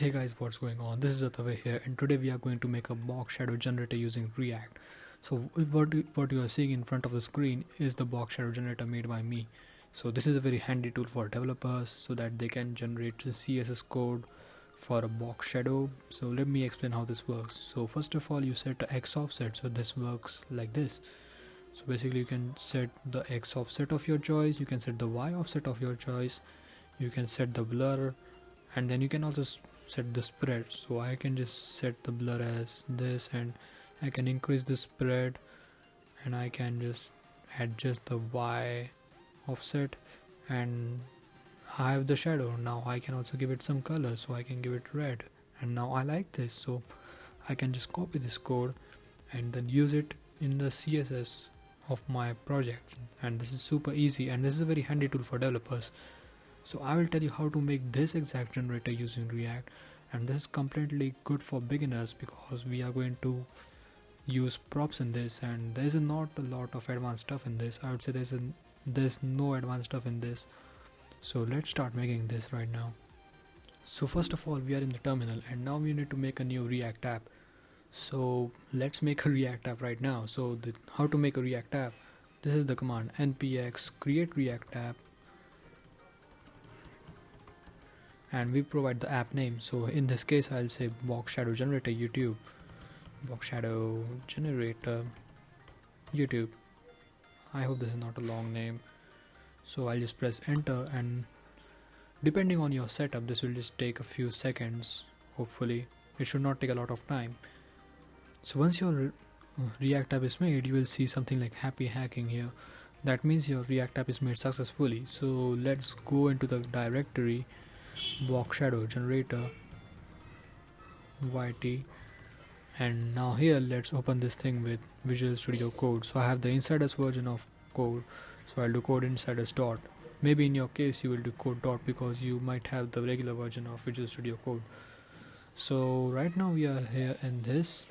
Hey guys, what's going on? This is Atave here, and today we are going to make a box shadow generator using React. So what you are seeing in front of the screen is the box shadow generator made by me. So this is a very handy tool for developers so that they can generate the CSS code for a box shadow. So let me explain how this works. So first of all, you set the X offset. So this works like this. So basically you can set the X offset of your choice, you can set the Y offset of your choice, you can set the blur, and then you can also set the spread. So I can just set the blur as this, and I can increase the spread, and I can just adjust the Y offset, and I have the shadow. Now I can also give it some color, so I can give it red, and now I like this, so I can just copy this code and then use it in the CSS of my project. And this is super easy, and this is a very handy tool for developers. So I will tell you how to make this exact generator using React, and this is completely good for beginners because we are going to use props in this, and there is not a lot of advanced stuff in this. I would say there's no advanced stuff in this. So let's start making this right now. So first of all, we are in the terminal, and now we need to make a new React app. So let's make a React app right now. So how to make a React app, this is the command npx create react app, and we provide the app name. So in this case I'll say box shadow generator YouTube, box shadow generator YouTube. I hope this is not a long name. So I'll just press enter, and depending on your setup this will just take a few seconds. Hopefully it should not take a lot of time. So once your React app is made, you will see something like happy hacking here. That means your React app is made successfully. So let's go into the directory box shadow generator YT, and now here let's open this thing with Visual Studio Code. So I have the insiders version of code, so I'll do code insiders dot. Maybe in your case you will do code dot because you might have the regular version of Visual Studio Code. So right now we are here in this.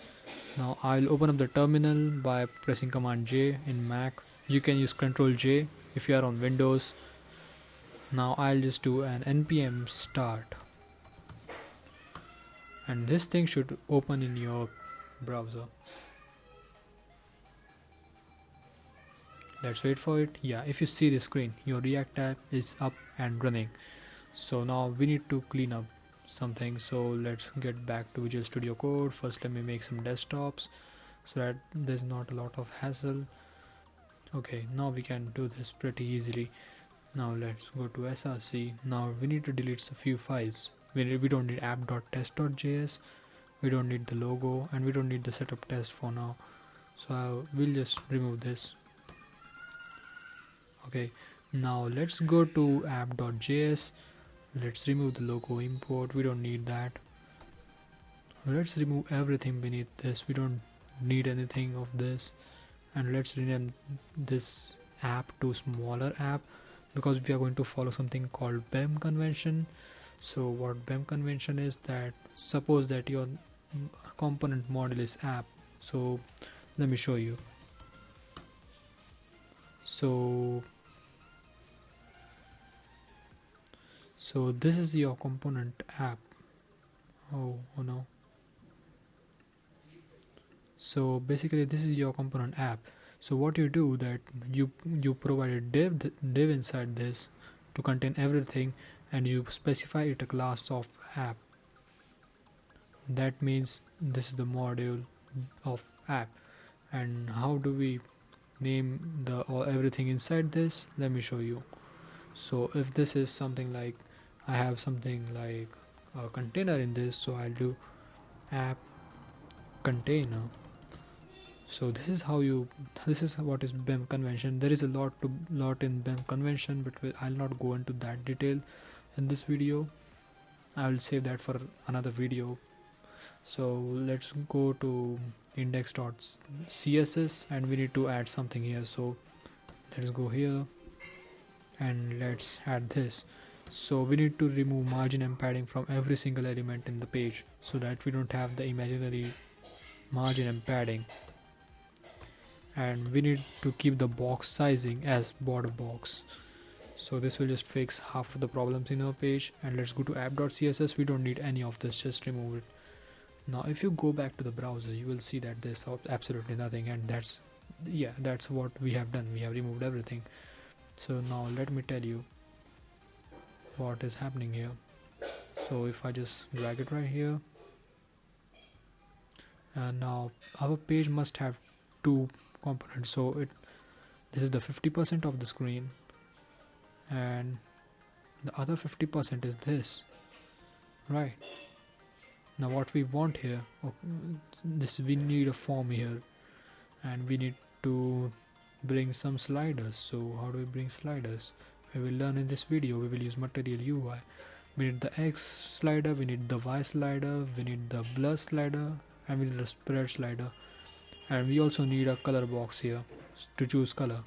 Now I'll open up the terminal by pressing command J in Mac. You can use Ctrl J if you are on Windows. Now I'll just do an npm start, and this thing should open in your browser. Let's wait for it. Yeah, if you see the screen, your React app is up and running. So now we need to clean up something. So let's get back to Visual Studio Code. First let me make some desktops so that there's not a lot of hassle. Okay, now we can do this pretty easily. Now let's go to src. Now we need to delete a few files. We don't need app.test.js, we don't need the logo, and we don't need the setup test for now. So we'll just remove this. Okay, now let's go to app.js. Let's remove the logo import, we don't need that. Let's remove everything beneath this, we don't need anything of this. And let's rename this app to smaller app, because we are going to follow something called BEM convention. So what BEM convention is, that suppose that your component model is app. So let me show you. So this is your component app. Oh no. So basically this is your component app. So what you do, that you provide a div inside this to contain everything, and you specify it a class of app. That means this is the module of app. And how do we name the everything inside this? Let me show you. So if this is something like, I have something like a container in this, so I'll do app container. So this is what is BEM convention. There is a lot in BEM convention, but I'll not go into that detail in this video. I will save that for another video. So let's go to index.css, and we need to add something here. So let's go here and let's add this. So we need to remove margin and padding from every single element in the page, so that we don't have the imaginary margin and padding. And we need to keep the box sizing as border box. So this will just fix half of the problems in our page. And let's go to app.css. We don't need any of this, just remove it. Now if you go back to the browser, you will see that there's absolutely nothing, and that's what we have done. We have removed everything. So now let me tell you what is happening here. So if I just drag it right here, and now our page must have two components. So this is the 50% of the screen, and the other 50% is this, right? Now what we want here, we need a form here, and we need to bring some sliders. So how do we bring sliders? We will learn in this video. We will use materialui. We need the X slider, we need the Y slider, we need the blur slider, and we need the spread slider, and we also need a color box here to choose color.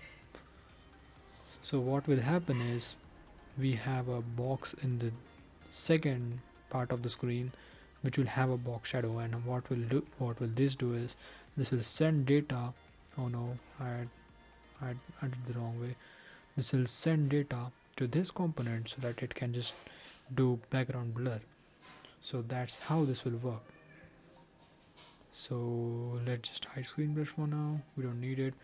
So what will happen is we have a box in the second part of the screen which will have a box shadow, and what will this do is this will send data. Oh no, I did the wrong way. This will send data to this component so that it can just do background blur. So that's how this will work. So let's just hide screen brush for now, we don't need it.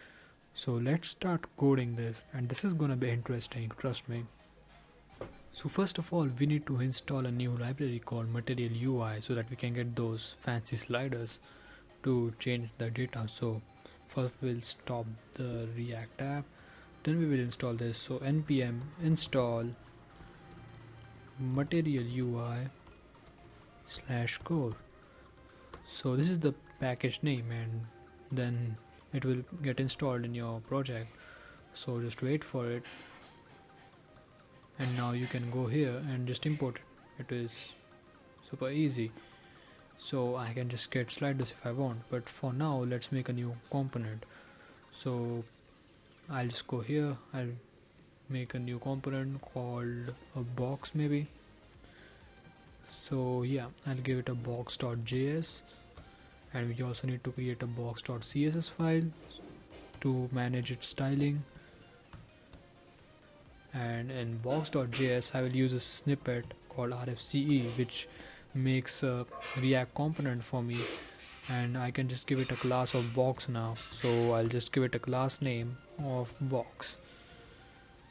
So let's start coding this, and this is gonna be interesting, trust me. So first of all, we need to install a new library called materialui so that we can get those fancy sliders to change the data. So first we'll stop the React app, then we will install this. So npm install materialui /core. So this is the package name, and then it will get installed in your project. So just wait for it, and now you can go here and just import it. It is super easy. So I can just get sliders if I want, but for now let's make a new component. So I'll just go here, I'll make a new component called a box maybe. So yeah, I'll give it a box.js, and we also need to create a box.css file to manage its styling. And in box.js I will use a snippet called rfce which makes a React component for me, and I can just give it a class of box now. So I'll just give it a class name of box.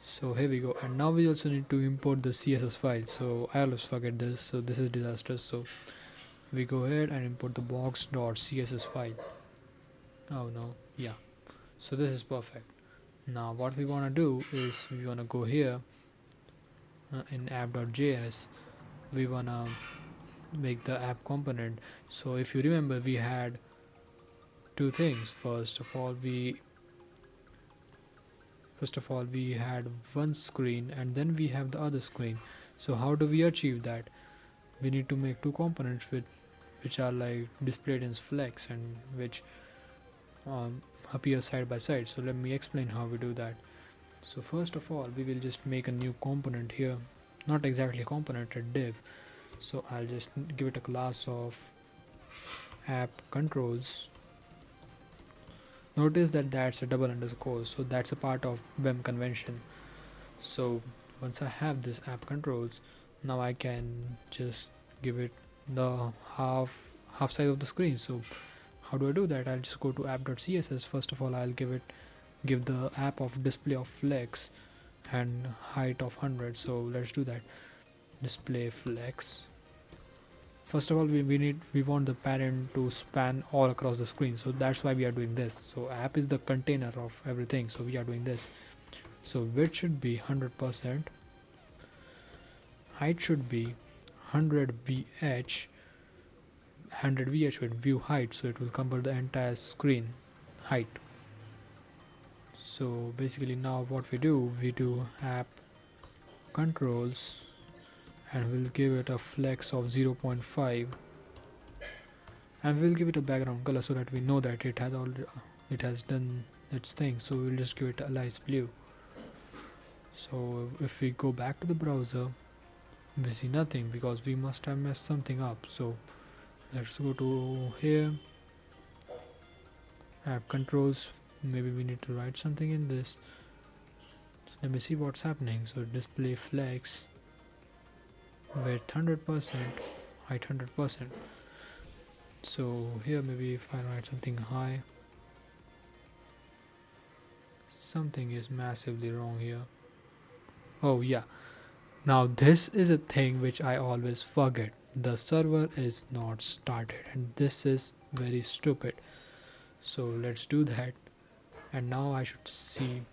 So here we go, and now we also need to import the CSS file. So I always forget this, so this is disastrous. So we go ahead and import the box.css file. Oh no, yeah, so this is perfect. Now what we want to do is we want to go here in app.js, we want to make the app component. So if you remember, we had two things. First of all we had one screen, and then we have the other screen. So how do we achieve that? We need to make two components which are like displayed in flex and which appear side by side. So let me explain how we do that. So first of all, we will just make a new component here, not exactly a component, a div. So I'll just give it a class of app controls. Notice that that's a double underscore, so that's a part of BEM convention. So once I have this app controls, now I can just give it the half size of the screen. So how do I do that? I'll just go to app.css. First of all, I'll give the app of display of flex and height of 100. So let's do that. Display flex. First of all, we want the parent to span all across the screen, so that's why we are doing this. So app is the container of everything, so we are doing this. So width should be 100%, height should be 100 vh with view height, so it will cover the entire screen height. So basically now what we do app controls, and we'll give it a flex of 0.5, and we'll give it a background color so that we know that it has done its thing. So we'll just give it a light blue. So if we go back to the browser, we see nothing because we must have messed something up. So let's go to here, app controls. Maybe we need to write something in this. let me see what's happening. So display flex with 100%, height 100%. So here maybe if I write something high, something is massively wrong here. Oh yeah, now this is a thing which I always forget. The server is not started and this is very stupid. So let's do that, and now I should see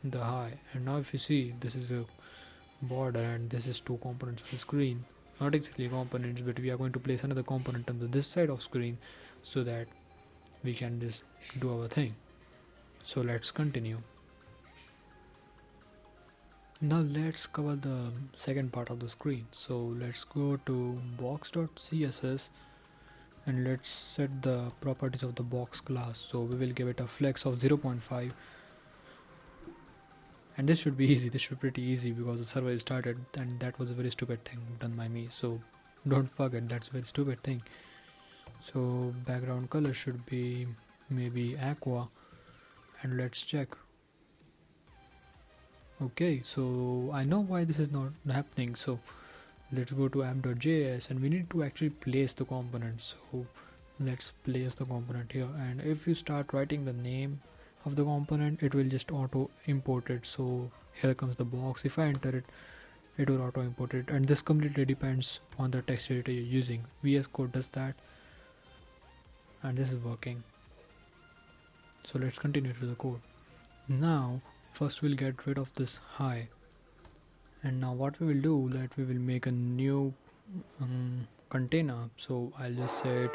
the high. And now if you see, this is a border and this is two components of the screen. Not exactly components, but we are going to place another component on this side of screen so that we can just do our thing. So let's continue. Now let's cover the second part of the screen. So let's go to box.css and let's set the properties of the box class. So we will give it a flex of 0.5, and this should be easy. This should be pretty easy because the server is started, and that was a very stupid thing done by me. So don't forget, that's a very stupid thing. So background color should be maybe aqua, and let's check. Okay, so I know why this is not happening. So let's go to app.js and we need to actually place the component. So let's place the component here, and if you start writing the name of the component, it will just auto import it. So here comes the box. If I enter it, it will auto import it, and this completely depends on the text editor you're using. VS Code does that, and this is working. So let's continue to the code. Now first we'll get rid of this high, and now what we will do, that we will make a new container. So I'll just set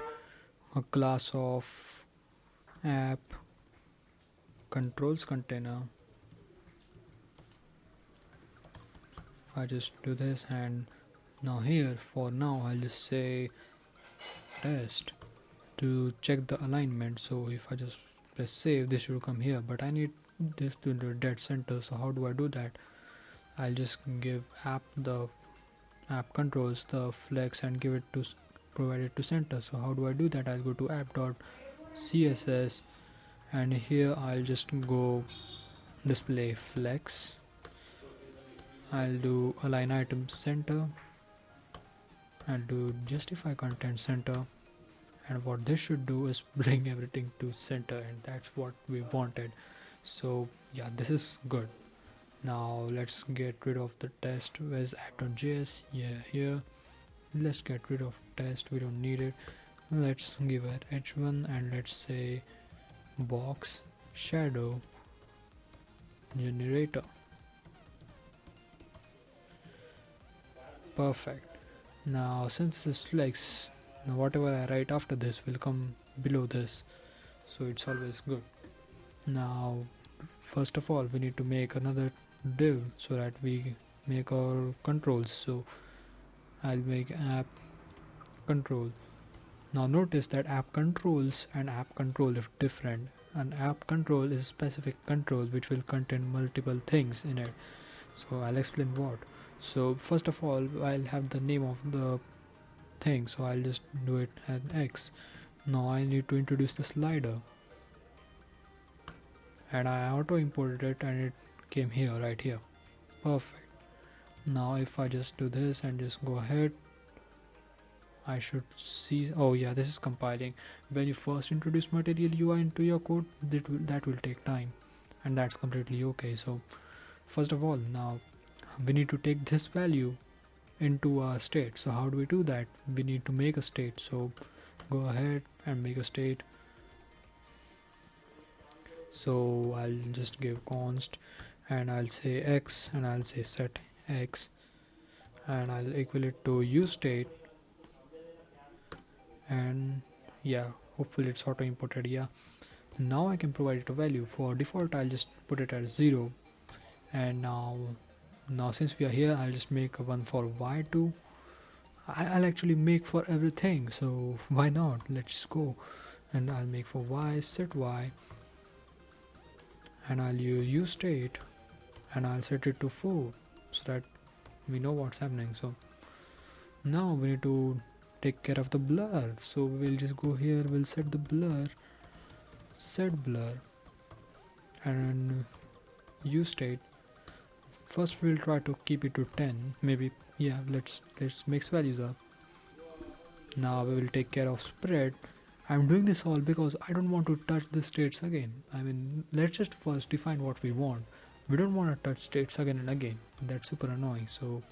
a class of app controls container. If I just do this, and now here for now I'll just say test to check the alignment. So if I just press save, this should come here, but I need this to the dead center. So how do I do that? I'll just give app controls the flex and give it to provide it to center. So how do I do that? I'll go to app.css, and here I'll just go display flex. I'll do align item center. I'll do justify content center, and what this should do is bring everything to center, and that's what we wanted. So yeah, this is good. Now let's get rid of the test. Where's app.js? Yeah, here. Let's get rid of test, we don't need it. Let's give it h1 and let's say box shadow generator. Perfect. Now since this is flex, now whatever I write after this will come below this, so it's always good. Now first of all we need to make another div so that we make our controls. So I'll make app control. Now notice that app controls and app control is different. An app control is specific control which will contain multiple things in it. So I'll explain what. So first of all I'll have the name of the thing, so I'll just do it as X. Now I need to introduce the slider, and I auto imported it and it came here, right here. Perfect. Now if I just do this and just go ahead, I should see, oh yeah, this is compiling. When you first introduce material UI into your code, that will take time, and that's completely okay. So first of all, now we need to take this value into a state. So how do we do that? We need to make a state. So go ahead and make a state. So I'll just give const and I'll say x and I'll say set x, and I'll equal it to useState, and yeah, hopefully it's auto imported. Yeah, now I can provide it a value. For default I'll just put it as 0, and now since we are here, I'll just make one for y2. I'll actually make for everything, so why not? Let's go. And I'll make for y, set y, and I'll use useState, and I'll set it to 4 so that we know what's happening. So now we need to take care of the blur. So we'll just go here, we'll set the blur, set blur, and useState. first we'll try to keep it to 10 maybe. Yeah, let's mix values up. Now we will take care of spread. I'm doing this all because I don't want to touch the states again. I mean, let's just first define what we want. We don't want to touch states again and again. That's super annoying. So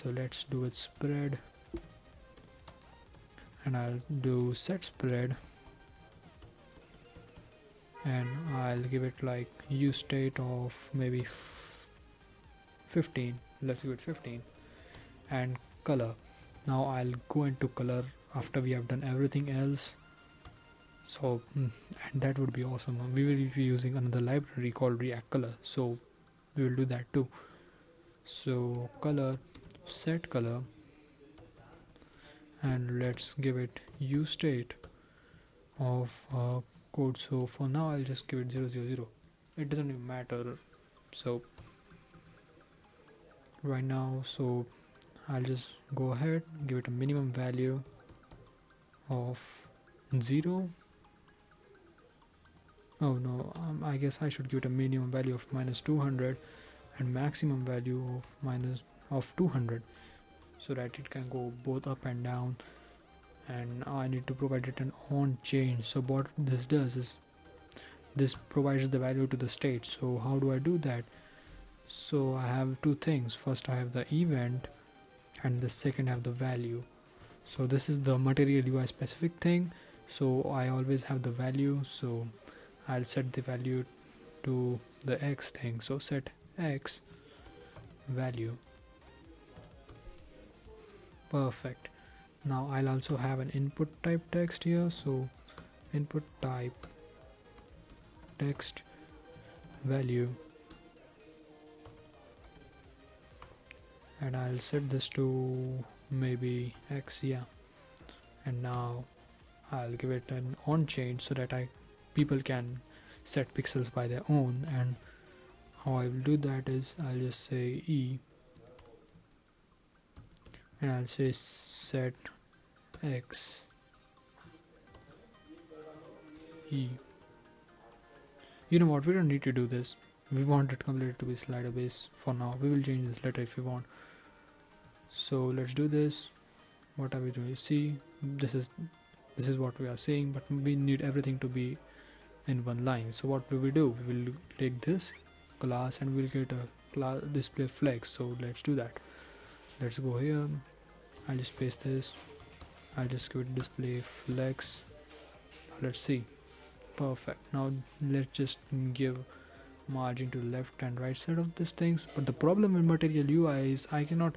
let's do it spread, and I'll do set spread, and I'll give it like use state of maybe 15. Let's give it 15, and color. Now I'll go into color after we have done everything else. So and that would be awesome. We will be using another library called reactcolor, so we will do that too. So color, set color, and let's give it use state of code. So for now I'll just give it 000. It doesn't even matter. So right now, so I'll just go ahead, give it a minimum value of 0. Oh no, I guess I should give it a minimum value of -200 and maximum value of 200, so that it can go both up and down. And I need to provide it an on change. So what this does is this provides the value to the state. So how do I do that? So I have two things. First I have the event, and the second I have the value. So this is the material UI specific thing. So I always have the value, so I'll set the value to the X thing. So set X value. Perfect. Now I'll also have an input type text here. So input type text value, and I'll set this to maybe X. Yeah, and now I'll give it an on change so that people can set pixels by their own. And how I will do that is I'll just say E, and I'll say set X E. You know what, we don't need to do this. We want it completely to be slider based for now. We will change this later if you want. So let's do this. What are we doing? See, this is what we are saying, but we need everything to be in one line. So what will we do? We will take this class and we'll get a class display flex. So let's do that. Let's go here. I'll just paste this. I'll just give it display flex. Let's see. Perfect. Now let's just give margin to the left and right side of these things. But the problem with material UI is I cannot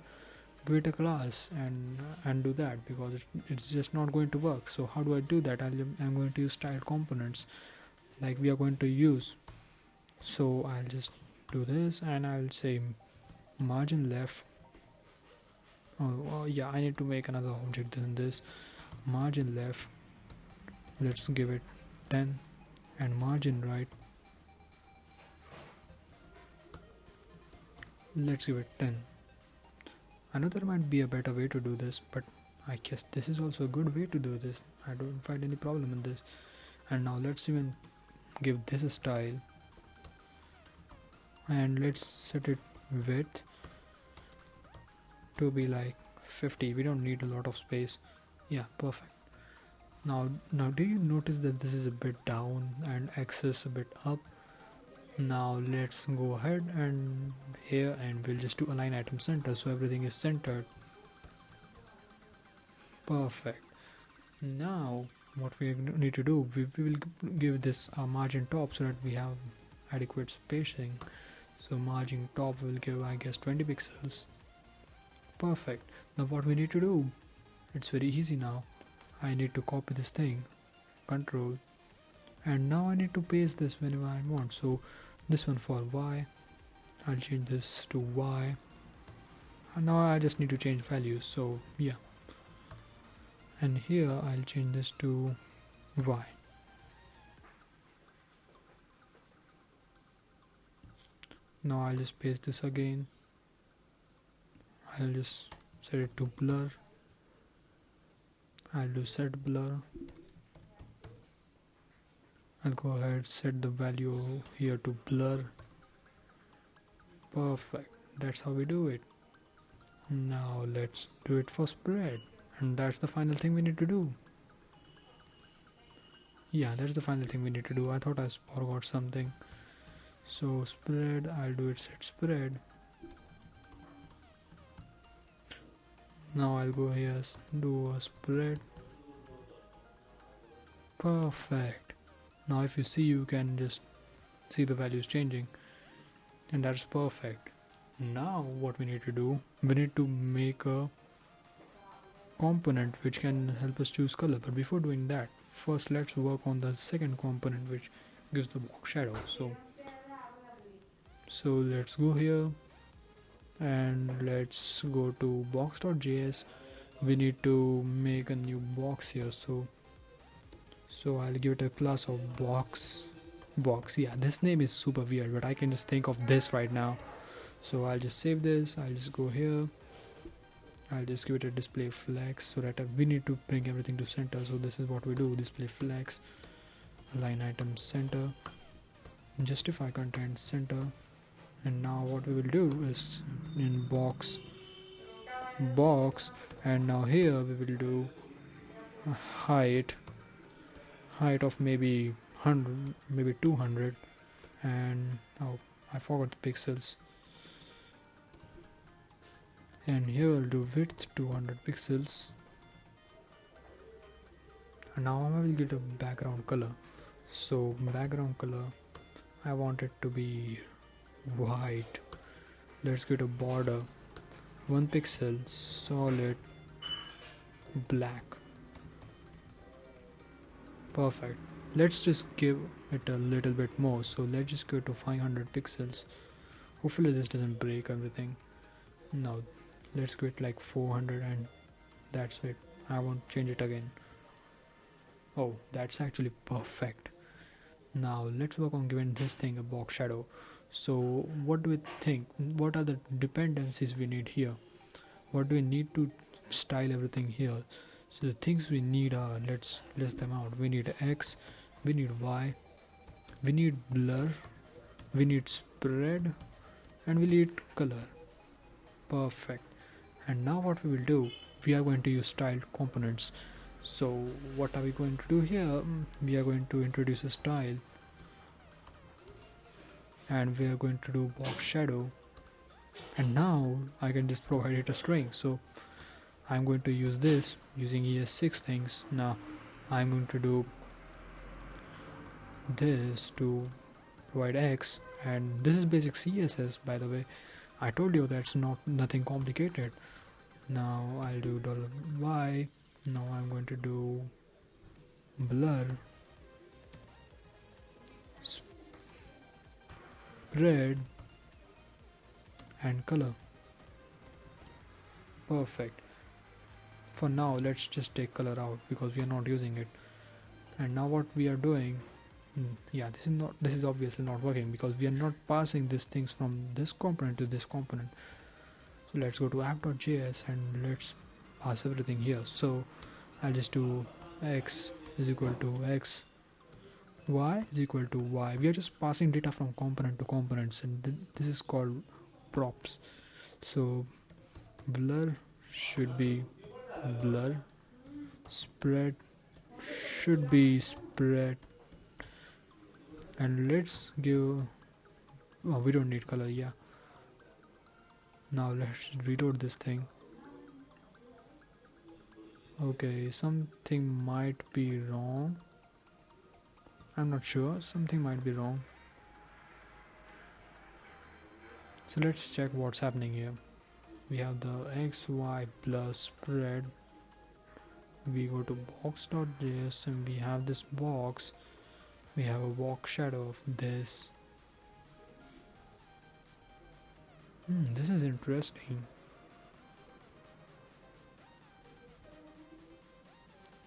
give it a class and do that, because it's just not going to work. So how do I do that? I'm going to use style components like we are going to use. So I'll just do this, and I'll say margin left. Oh yeah, I need to make another object than this. Margin left, let's give it 10, and margin right, let's give it 10. I know there might be a better way to do this, but I guess this is also a good way to do this. I don't find any problem in this. And now let's even give this a style, and let's set it width to be like 50. We don't need a lot of space. Yeah, perfect. Now do you notice that this is a bit down and axis a bit up? Now let's go ahead and here, and we'll just do align item center so everything is centered. Perfect. Now what we need to do, we will give this a margin top so that we have adequate spacing. So margin top will give, I guess, 20 pixels. Perfect. Now what we need to do, it's very easy now. I need to copy this thing, control, and now I need to paste this whenever I want. So this one for Y, I'll change this to Y, and now I just need to change values. So yeah, and here I'll change this to Y. Now I'll just paste this again. I'll just set it to blur. I'll do set blur. I'll go ahead, set the value here to blur. Perfect. That's how we do it. Now let's do it for spread. And that's the final thing we need to do. Yeah, that's the final thing we need to do. I thought I forgot something. So spread, I'll do it set spread. Now I'll go here, do a spread. Perfect. Now if you see, you can just see the values changing, and that's perfect. Now what we need to do, we need to make a component which can help us choose color. But before doing that, first let's work on the second component which gives the box shadow. So let's go here and let's go to box.js. We need to make a new box here, so I'll give it a class of box. Yeah, this name is super weird, but I can just think of this right now. So I'll just save this. I'll just go here. I'll just give it a display flex, so that we need to bring everything to center. So this is what we do: display flex, align item center, justify content center. And now what we will do is in box, and now here we will do a height of maybe 100, maybe 200, and oh, I forgot the pixels. And here I'll do width 200 pixels. And now I will get a background color. So background color, I want it to be white. Let's get a border 1 pixel, solid black. Perfect. Let's just give it a little bit more. So let's just go to 500 pixels. Hopefully this doesn't break everything. Now let's go it like 400, and that's it. I won't change it again. Oh, that's actually perfect. Now let's work on giving this thing a box shadow. So what do we think? What are the dependencies we need here? What do we need to style everything here? So the things we need are, let's list them out. We need X, we need Y, we need blur, we need spread, and we need color. Perfect. And now what we will do, we are going to use styled components. So what are we going to do here? We are going to introduce a style, and we are going to do box shadow. And now I can just provide it a string. So I'm going to use this using ES6 things. Now I'm going to do this to provide X, and this is basic CSS, by the way. I told you that's nothing complicated. Now I'll do $y. Now I'm going to do blur, spread, and color. Perfect. For now let's just take color out because we are not using it. And now what we are doing, this is obviously not working because we are not passing these things from this component to this component. So let's go to app.js and let's pass everything here. So I'll just do X is equal to X, Y is equal to Y. We are just passing data from component to components, and this is called props. So blur should be blur, spread should be spread, and let's give, oh, we don't need color. Yeah, now let's reload this thing. Okay, something might be wrong. I'm not sure, something might be wrong. So let's check what's happening here. We have the XY plus spread. We go to box.js and we have this box. We have a box shadow of this. This is interesting.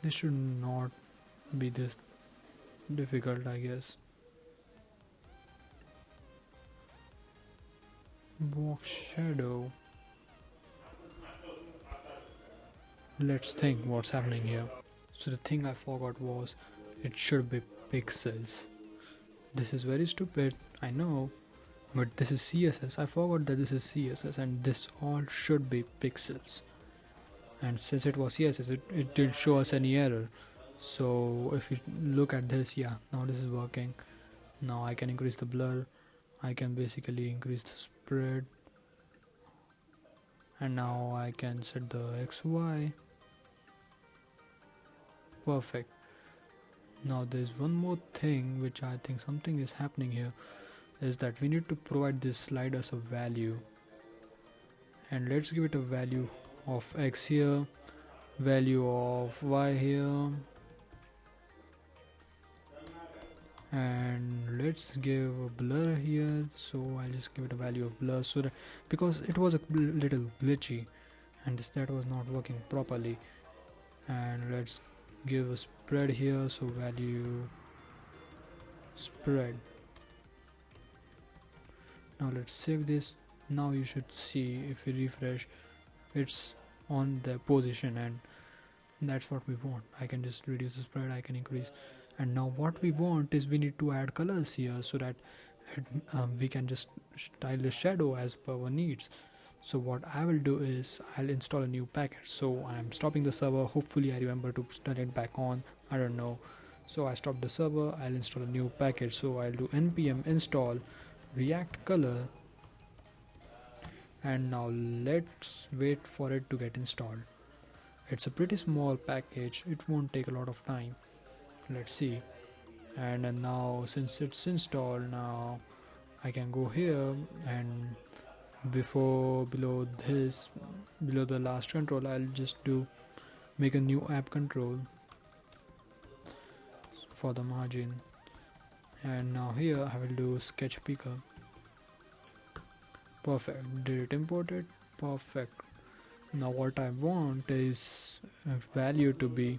This should not be this difficult, I guess. Box shadow. Let's think what's happening here. So the thing I forgot was it should be pixels. This is very stupid, I know. but this is CSS. I forgot that this is CSS, and this all should be pixels. And since it was CSS, it didn't show us any error. So if you look at this, yeah, now this is working. Now I can increase the blur, I can basically increase the spread, and now I can set the XY. Perfect. Now there's one more thing which I think something is happening here, is that we need to provide this sliders a value, and let's give it a value of X here, value of Y here, and let's give a blur here. So I'll just give it a value of blur, so that because it was a little glitchy and that was not working properly. And let's give a spread here, so value spread. Now let's save this. Now you should see, if we refresh, it's on the position, and that's what we want. I can just reduce the spread, I can increase. And now what we want is we need to add colors here, so that we can just style the shadow as per our needs. So what I will do is I'll install a new package. So I'm stopping the server. Hopefully I remember to turn it back on, I don't know. So I stopped the server, I'll install a new package. So I'll do npm install reactcolor, and now let's wait for it to get installed. It's a pretty small package, it won't take a lot of time. Let's see. And now since it's installed, now I can go here, and below the last control, I'll just make a new app control for the margin. And now here I will do sketch picker. Perfect. Did it import it? Perfect. Now what I want is a value to be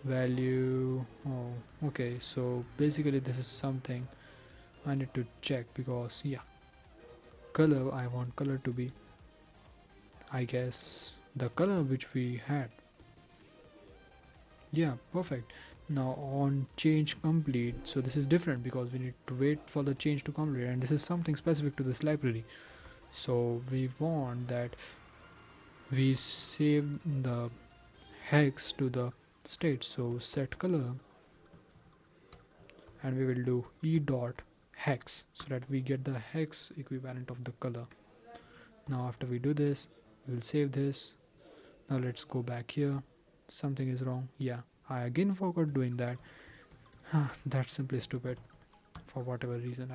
value. Oh, okay, so basically this is something I need to check, because yeah, color, I want color to be, I guess, the color which we had. Yeah, perfect. Now on change complete, so this is different because we need to wait for the change to complete, and this is something specific to this library. So we want that we save the hex to the state, so set color, and we will do e dot hex, so that we get the hex equivalent of the color. Now after we do this, we will save this. Now let's go back here. Something is wrong. Yeah, I again forgot doing that. That's simply stupid. For whatever reason,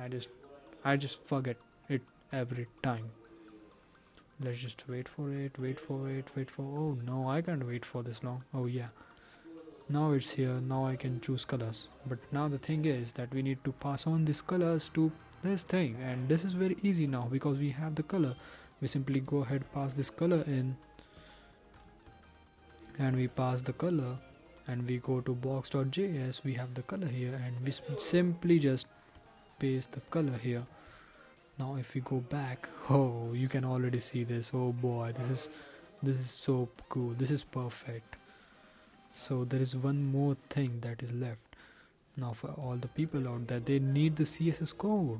I just forget it every time. Let's just wait for it. Oh no, I can't wait for this long. Oh yeah, now it's here. Now I can choose colors. But now the thing is that we need to pass on these colors to this thing, and this is very easy now because we have the color. We simply go ahead, pass this color in, and we pass the color, and we go to box.js. We have the color here, and we simply just paste the color here. Now if we go back, oh, you can already see this. Oh boy, this is so cool. This is perfect. So there is one more thing that is left. Now for all the people out there, they need the CSS code.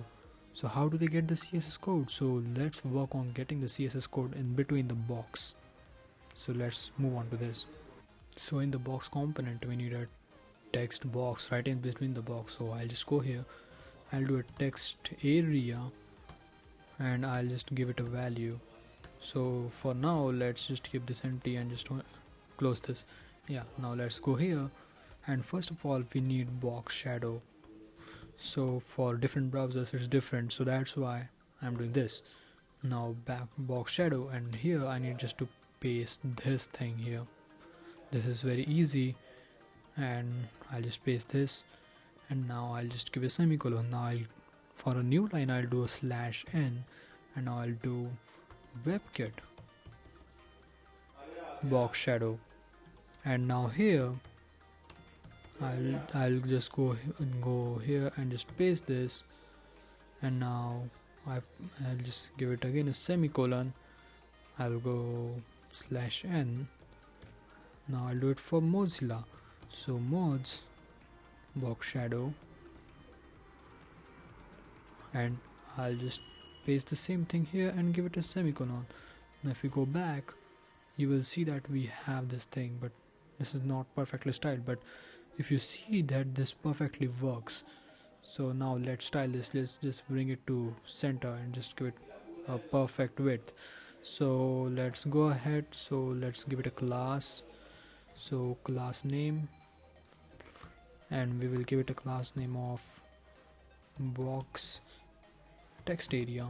So how do they get the CSS code? So let's work on getting the CSS code in between the box. So let's move on to this. So in the box component, we need a text box right in between the box. So I'll just go here, I'll do a text area, and I'll just give it a value. So for now, let's just keep this empty and just close this. Yeah, now let's go here, and first of all we need box shadow. So for different browsers it's different, so that's why I'm doing this. Now back box shadow, and here I need just to paste this thing here. This is very easy, and I'll just paste this, and now I'll just give a semicolon. Now for a new line I'll do a /n, and now I'll do WebKit box shadow, and now here I'll just go here and just paste this, and now I'll just give it again a semicolon. I'll go /n. Now I'll do it for Mozilla. So mods box shadow, and I'll just paste the same thing here and give it a semicolon. Now if we go back, you will see that we have this thing, but this is not perfectly styled. But if you see that this perfectly works, so now let's style this. Let's just bring it to center and just give it a perfect width. So let's go ahead, so let's give it a class, so class name, and we will give it a class name of box text area.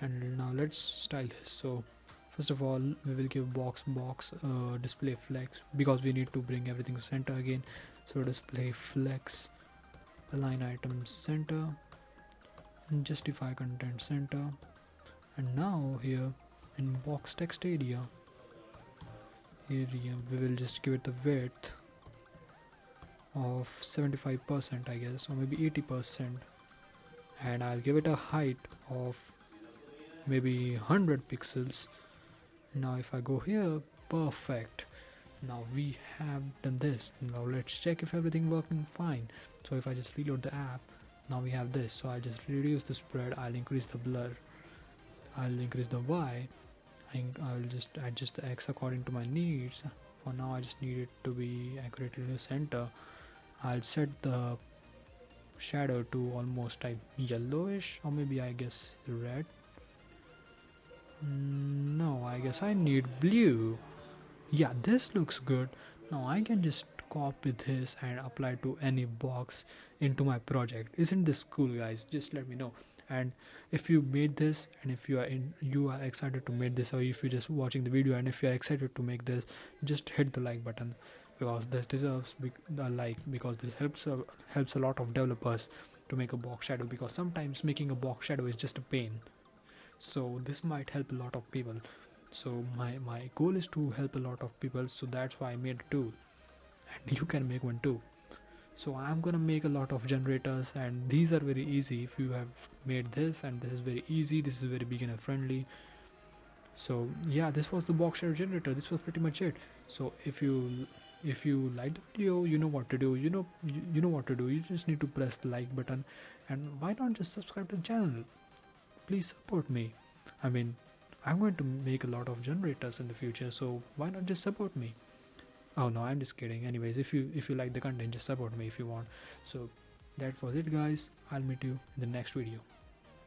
And now let's style this. So first of all, we will give box display flex, because we need to bring everything to center again. So display flex, align item center, and justify content center. And now here in box text area, we will just give it the width of 75%, I guess, or maybe 80%, and I'll give it a height of maybe 100 pixels. Now if I go here, perfect. Now we have done this. Now let's check if everything working fine. So if I just reload the app, now we have this. So I'll just reduce the spread, I'll increase the blur, I'll increase the Y, I'll just adjust the X according to my needs. For now I just need it to be accurately in the center. I'll set the shadow to almost type yellowish, or maybe I guess red. No, I guess I need blue. Yeah, this looks good. Now I can just copy this and apply to any box into my project. Isn't this cool, guys? Just let me know. And if you made this, and if you are excited to make this, or if you're just watching the video and if you are excited to make this, just hit the like button, because this deserves the like, because this helps a lot of developers to make a box shadow, because sometimes making a box shadow is just a pain. So this might help a lot of people. So my goal is to help a lot of people, so that's why I made a tool, and you can make one too. So I'm gonna make a lot of generators, and these are very easy. If you have made this, and this is very easy, this is very beginner friendly. So yeah, this was the box shadow generator. This was pretty much it. So if you like the video, you know what to do. You know what to do. You just need to press the like button, and why not just subscribe to the channel? Please support me. I mean, I'm going to make a lot of generators in the future, so why not just support me? Oh no, I'm just kidding. Anyways, if you like the content, just support me if you want. So that was it, guys. I'll meet you in the next video.